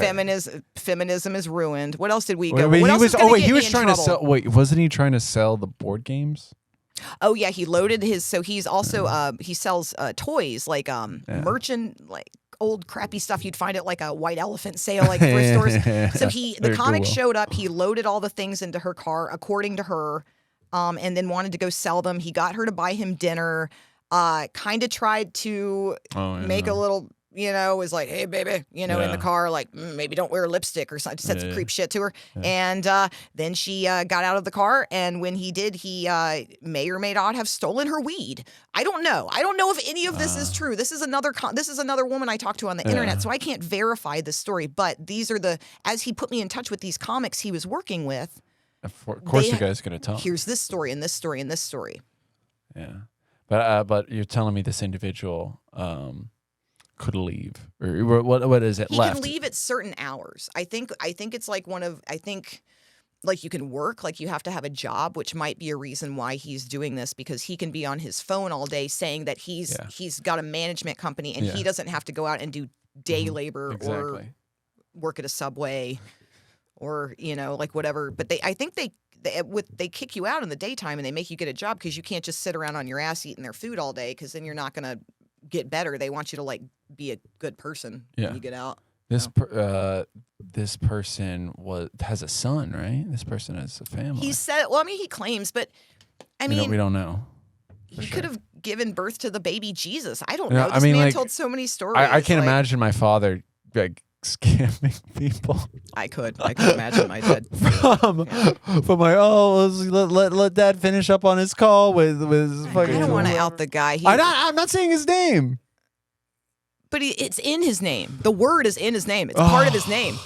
Feminism is ruined. What else did we go? He was trying to sell. Wait, wasn't he trying to sell the board games? Oh yeah, he loaded his. So he's also he sells toys like merchant like old crappy stuff you'd find at like a white elephant sale like thrift stores. So the comic showed up. He loaded all the things into her car according to her, and then wanted to go sell them. He got her to buy him dinner. Kind of tried to make a little. Was like, hey, baby, in the car, like, maybe don't wear lipstick or something. Said some creep shit to her. Yeah. And then she got out of the car. And when he did, he may or may not have stolen her weed. I don't know. I don't know if any of this is true. This is another woman I talked to on the internet, so I can't verify this story. But these are as he put me in touch with these comics he was working with. Of course you guys are going to tell. Here's this story and this story and this story. Yeah. But you're telling me this individual could leave, or what is it? He left? can leave at certain hours. I think it's like like you can work, like you have to have a job, which might be a reason why he's doing this, because he can be on his phone all day saying that he's got a management company and he doesn't have to go out and do day labor or work at a Subway or like whatever. But I think they kick you out in the daytime and they make you get a job because you can't just sit around on your ass eating their food all day, because then you're not gonna get better. They want you to like be a good person when you get out. This person has a son, right? This person has a family. He said, well, I mean, he claims, but I mean, we don't know. He could have given birth to the baby Jesus. I don't know. This man told so many stories. I can't imagine my father like scamming people. I could imagine I did. From my let dad finish up on his call with fucking. I don't want to out the guy. I'm not saying his name. But it's in his name. The word is in his name. It's part of his name.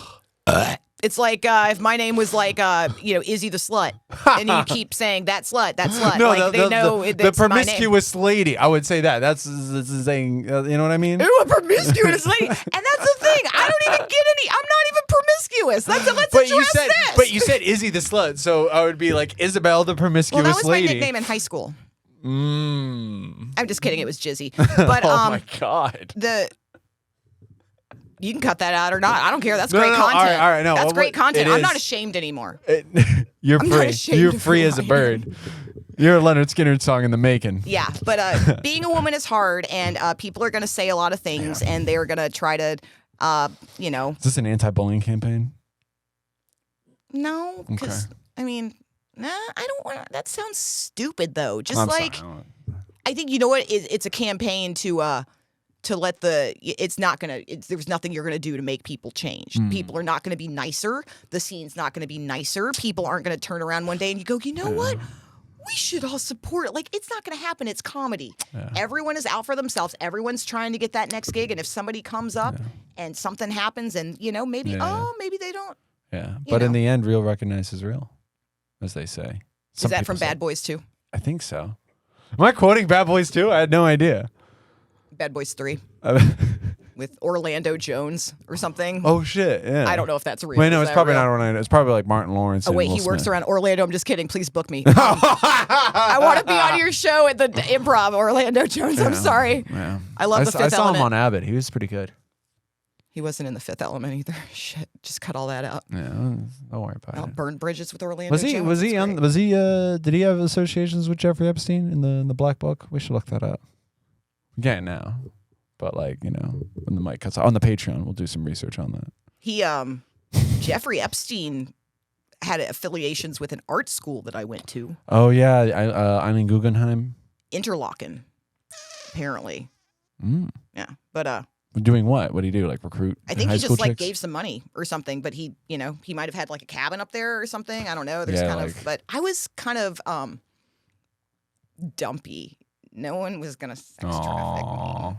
It's like if my name was like Izzy the slut, and you keep saying that slut. No, like, they know the promiscuous lady. I would say that. That's saying. You know what I mean? Ooh, a promiscuous lady, and that's the thing. I don't even get any. I'm not even promiscuous. Let's address this. But you said Izzy the slut, so I would be like Isabel the promiscuous lady. Well, that was my nickname in high school. I'm just kidding. It was Jizzy. But oh my god. You can cut that out or not. I don't care. That's No, great no, content. all right, no, That's great content. it I'm not is- ashamed anymore. You're I'm not free. ashamed You're of free who as a I am. bird. You're a Leonard Skinner song in the making. Yeah, but being a woman is hard, and people are going to say a lot of things, and they're going to try to, you know. Is this an anti-bullying campaign? No, because I mean, nah, I don't want to. That sounds stupid, though. Just I think you know what? It's a campaign to let it's not gonna. There's nothing you're gonna do to make people change. People are not gonna be nicer. The scene's not gonna be nicer. People aren't gonna turn around one day and you go, you know what? We should all support it. Like, it's not going to happen. It's comedy. Yeah. Everyone is out for themselves. Everyone's trying to get that next gig. And if somebody comes up and something happens and, you know, maybe they don't. Yeah. But in the end, real recognizes real, as they say. Is that from Bad Boys 2? I think so. Am I quoting Bad Boys 2? I had no idea. Bad Boys 3. With Orlando Jones or something. Oh, shit. Yeah. I don't know if that's real. Wait, no, it's probably not Orlando. It's probably like Martin Lawrence. Oh, wait, he works around Orlando. I'm just kidding. Please book me. I want to be on your show at the Improv, Orlando Jones. I'm sorry. Yeah. I love The Fifth Element. I saw him on Abbott. He was pretty good. He wasn't in The Fifth Element either. Shit. Just cut all that out. Yeah, don't worry about I'll it. burn bridges with Orlando Jones. Did he have associations with Jeffrey Epstein in the Black Book? We should look that up. We can't now. But like, you know, when the mic cuts on the Patreon, we'll do some research on that. He, Jeffrey Epstein had affiliations with an art school that I went to. Oh yeah, I'm in Guggenheim. Interlochen, apparently. Yeah, but doing what? What did he do? Like recruit? I think he just like gave some money or something. But he, you know, he might have had like a cabin up there or something. I don't know. There's but I was kind of dumpy. No one was gonna sex traffic me.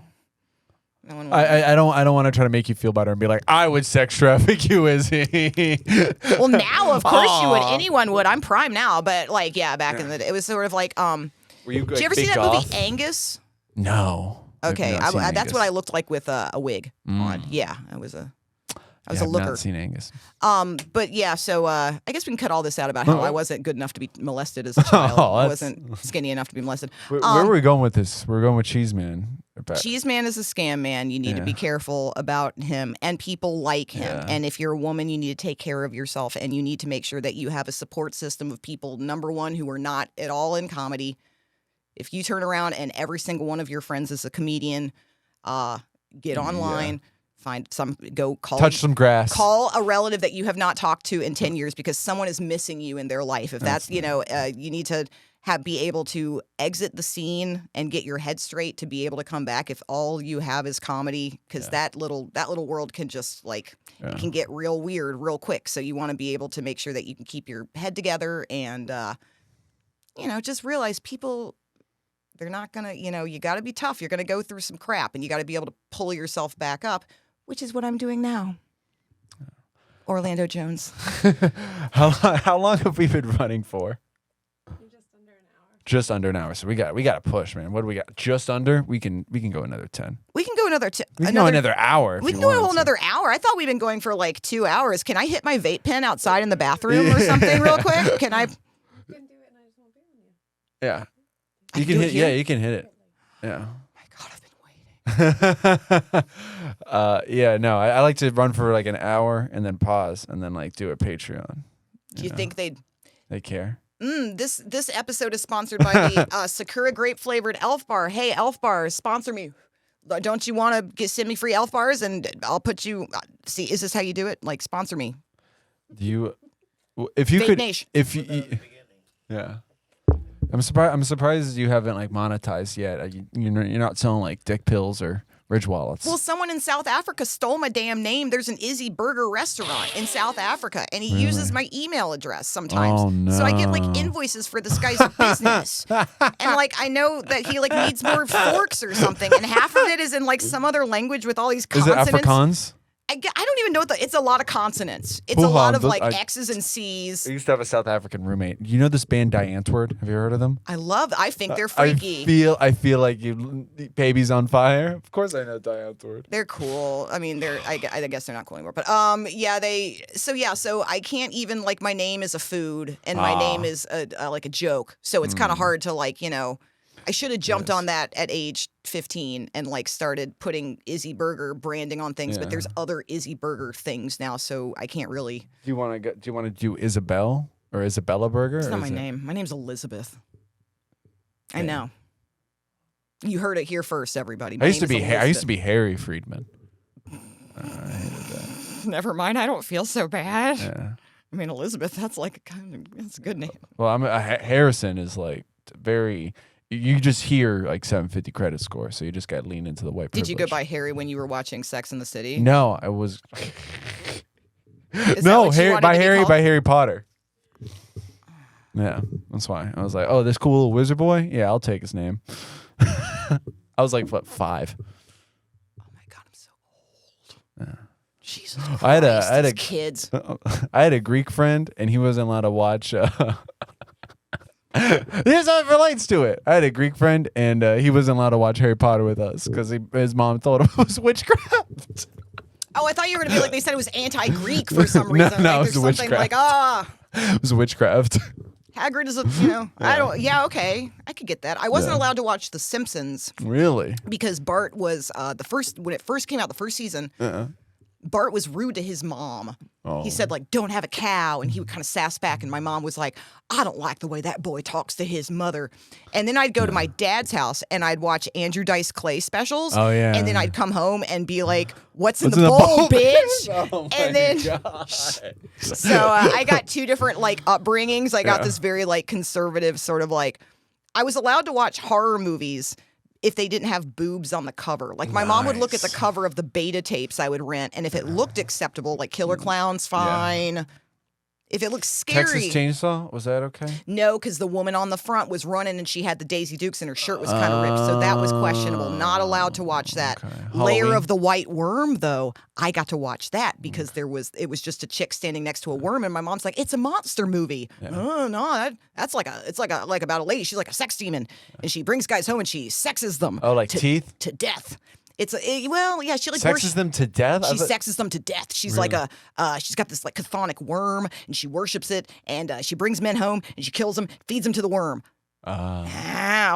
No I don't want to try to make you feel better and be like, I would sex traffic you, Izzy. Well, now of course you would. Anyone would. I'm prime now, but like, back in the day, it was sort of like, Were you did you ever see that movie Angus? No. Okay, that's what I looked like with a wig on. Yeah, I was a looker. I've not seen Angus. But yeah, so I guess we can cut all this out about how I wasn't good enough to be molested as a child. I wasn't skinny enough to be molested. Where were we going with this? We're going with Cheese Man. Cheese Man is a scam man. You need to be careful about him and people like him. Yeah. And if you're a woman, you need to take care of yourself and you need to make sure that you have a support system of people, number one, who are not at all in comedy. If you turn around and every single one of your friends is a comedian, get online. Find touch some grass. Call a relative that you have not talked to in 10 years because someone is missing you in their life. If that's you need to be able to exit the scene and get your head straight to be able to come back. If all you have is comedy, because that little world can just it can get real weird real quick. So you want to be able to make sure that you can keep your head together and just realize people. They're not gonna, you got to be tough. You're gonna go through some crap, and you got to be able to pull yourself back up. Which is what I'm doing now. Orlando Jones. How long have we been running for? Just under an hour. Just under an hour. So we got to push, man. What do we got? Just under? We can go another 10. We can go another 10. We can go another hour. We can go a whole another hour. I thought we'd been going for like 2 hours. Can I hit my vape pen outside in the bathroom or something real quick? Can I? You can do it and I just won't be on you. Yeah. You can hit. Yeah, you can hit it. Yeah. I like to run for like an hour and then pause and then like do a Patreon. Do you think they care? This episode is sponsored by the Sakura grape flavored Elf Bar. Hey, Elf Bar, sponsor me. Don't you want to send me free Elf Bars and I'll put you? See, is this how you do it? Like sponsor me. If you Vape could, Nation. if you, yeah. I'm surprised you haven't like monetized yet. You're not selling like dick pills or Ridge wallets. Well, someone in South Africa stole my damn name. There's an Izzy burger restaurant in South Africa, and he uses my email address sometimes. Oh, no. So I get like invoices for this guy's business, and like I know that he like needs more forks or something, and half of it is in like some other language with all these consonants. Is it Afrikaans? I don't even know it's a lot of consonants. It's a lot of like X's and C's. I used to have a South African roommate. You know this band Diantword? Have you heard of them? I think they're freaky. I feel like Baby's on Fire. Of course I know Diantword. They're cool. I mean, I guess they're not cool anymore. But so I can't even like my name is a food and my name is like a joke. So it's kind of hard to like, I should have jumped on that at age 15 and like started putting Izzy Burger branding on things, but there's other Izzy Burger things now, so I can't really. Do you want to do Isabel or Isabella Burger? It's not my name. My name's Elizabeth. I know. You heard it here first, everybody. I used to be Harry Friedman. I hated that. Never mind. I don't feel so bad. Yeah. I mean, Elizabeth. That's like that's a good name. Well, Harrison is like very. You just hear like 750 credit score, so you just got to lean into the white privilege. Did you go by Harry when you were watching Sex in the City? No, I was. No, by Harry Potter. Yeah, that's why I was like, oh, this cool little wizard boy. Yeah, I'll take his name. I was like, what, 5? Oh my God, I'm so old. Yeah. Jesus Christ, I had a kids. I had a Greek friend, and he wasn't allowed to watch. Here's how it relates to it. I had a Greek friend, and he wasn't allowed to watch Harry Potter with us because his mom told him it was witchcraft. Oh, I thought you were gonna be like they said it was anti-Greek for some reason. No, like, it was there's something witchcraft. It was witchcraft. Hagrid is okay, I could get that. I wasn't allowed to watch The Simpsons. Really? Because Bart was when it first came out, the first season. Bart was rude to his mom. Oh. He said, like, don't have a cow. And he would kind of sass back. And my mom was like, I don't like the way that boy talks to his mother. And then I'd go to my dad's house and I'd watch Andrew Dice Clay specials. Oh, yeah. And then I'd come home and be like, what's in the bowl, bitch? Oh, and then, God. so I got 2 different, like, upbringings. I got this very, like, conservative sort of, like, I was allowed to watch horror movies if they didn't have boobs on the cover. Like, my mom would look at the cover of the beta tapes I would rent, and if it looked acceptable, like Killer Clowns, fine. Yeah. If it looked scary. Texas Chainsaw, was that okay? No, because the woman on the front was running and she had the Daisy Dukes and her shirt was kind of ripped, so that was questionable. Not allowed to watch that. Okay. Lair of the White Worm, though, I got to watch that because it was just a chick standing next to a worm, and my mom's like, "It's a monster movie." Yeah. Oh no, it's like about a lady. She's like a sex demon, and she brings guys home and she sexes them. Oh, like teeth to death. She like sexes them to death. She sexes them to death. She's really? Like she's got this like chthonic worm, and she worships it, and she brings men home and she kills them, feeds them to the worm. Oh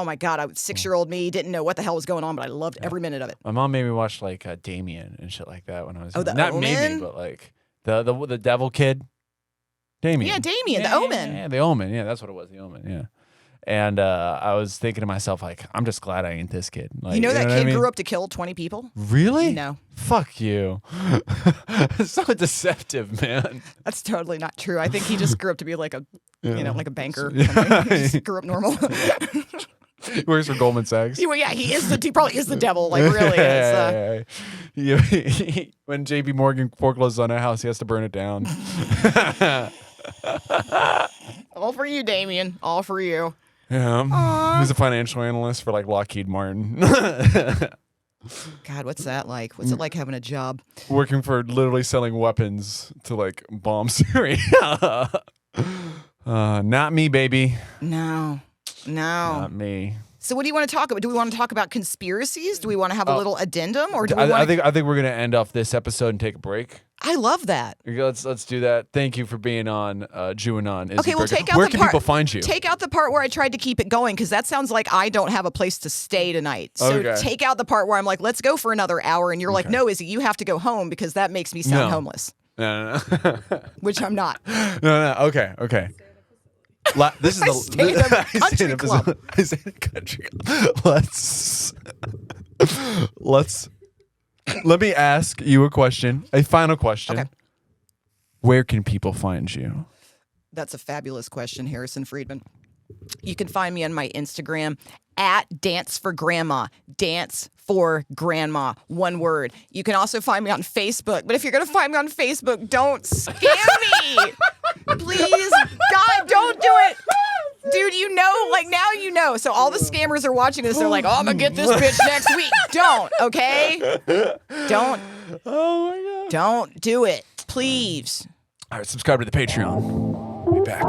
my God! 6-year-old me didn't know what the hell was going on, but I loved every minute of it. My mom made me watch like Damien and shit like that when I was young. Not Omen? maybe, but like the devil kid. Damien. Yeah, Damien, the Omen. Yeah, the Omen. Yeah, that's what it was. The Omen. Yeah. And I was thinking to myself, like, I'm just glad I ain't this kid. Like, that kid grew up to kill 20 people? Really? No. Fuck you. So deceptive, man. That's totally not true. I think he just grew up to be like a, like a banker. He just grew up normal. He works for Goldman Sachs. He probably is the devil. Like, really. When J.P. Morgan forecloses on a house, he has to burn it down. All for you, Damien. All for you. Yeah. He's a financial analyst for like Lockheed Martin. God, what's that like? What's it like having a job? Working for literally selling weapons to like bomb Syria. Not me, baby. No. Not me. So what do you want to talk about? Do we want to talk about conspiracies? Do we want to have a little addendum, or do we I think we're gonna end off this episode and take a break. I love that. Let's do that. Thank you for being on Anon. Izzy okay, well, Burger. take out Where the can part, people find you? Take out the part where I tried to keep it going, because that sounds like I don't have a place to stay tonight. So take out the part where I'm like, let's go for another hour, and you're like, no, Izzy, you have to go home because that makes me sound homeless. No. Which I'm not. No. Okay. This is I stay in a country club. I stay in a country club. Let me ask you a question. A final question. Okay. Where can people find you? That's a fabulous question, Harrison Friedman. You can find me on my Instagram at Dance for Grandma. Dance for Grandma. One word. You can also find me on Facebook. But if you're going to find me on Facebook, don't scam me. Please, God, don't do it. Dude, now you know. So all the scammers are watching this. They're like, oh, I'm going to get this bitch next week. Don't, okay? Don't. Oh, my God. Don't do it. Please. All right, subscribe to the Patreon. We'll be back.